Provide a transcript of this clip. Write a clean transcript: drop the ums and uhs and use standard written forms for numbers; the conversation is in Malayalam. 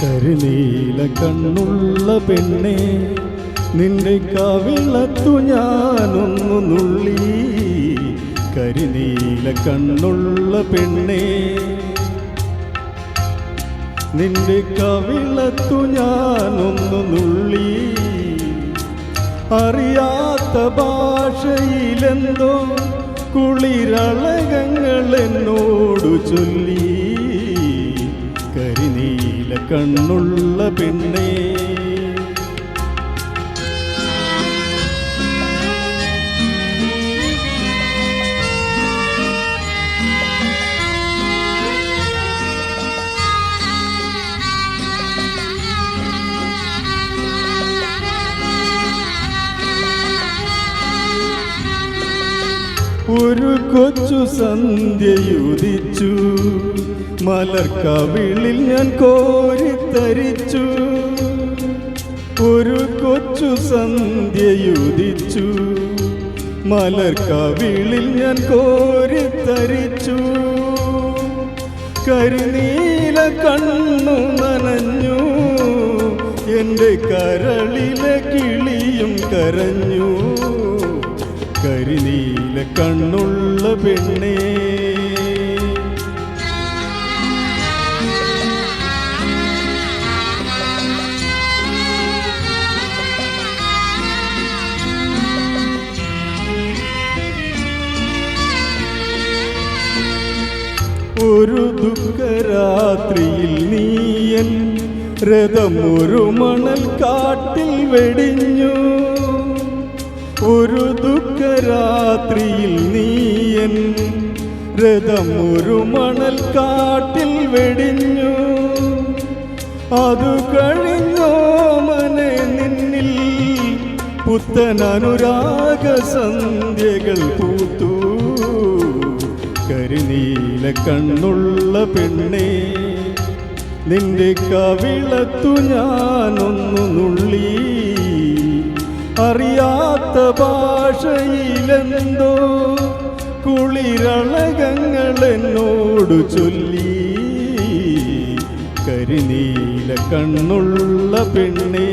കരിനീല കണ്ണുള്ള പെണ്ണെ, നിന്റെ കവിളത്തു ഞാനൊന്നു നുള്ളി. കരിനീല കണ്ണുള്ള പെണ്ണെ, നിന്റെ കവിളത്തു ഞാനൊന്നു നുള്ളി. അറിയാത്ത ഭാഷയിലെന്തോ കുളിരളകങ്ങൾ എന്നോടു ചൊല്ലി. കരിനീല കണ്ണുള്ള പെണ്ണേ, ഒരു കൊച്ചു സന്ധ്യയുദിച്ചു, മലർക്കവിളിൽ ഞാൻ കോരിത്തരിച്ചു. ഒരു കൊച്ചു സന്ധ്യയുദിച്ചു, മലർക്കവിളിൽ ഞാൻ കോരിത്തരിച്ചു. കരിനീല കണ്ണു നനഞ്ഞു, എൻ്റെ കരളിലെ കിളിയും കരഞ്ഞു. കരിനീല കണ്ണുള്ള പെണ്ണേ, ഒരു ദുഃഖരാത്രിയിൽ നീയൻ രഥം ഒരു മണൽ കാട്ടിൽ വെടിഞ്ഞു. ഒരു ദുഃഖരാത്രിയിൽ നീയൻ രഥം ഒരു മണൽ കാട്ടിൽ വെടിഞ്ഞു. അതു കഴിഞ്ഞോ മനെ നിന്നിൽ പുത്തൻ അനുരാഗ സന്ധ്യകൾ പൂത്തു. കരിനീല കണ്ണുള്ള പെണ്ണേ, നിന്റെ കവിളത്തു ഞാനൊന്നു നുള്ളി. അറിയാത്ത ഭാഷയിലെന്തോ കുളിരളകങ്ങൾ എന്നോടു ചൊല്ലി. കരിനീല കണ്ണുള്ള പെണ്ണേ.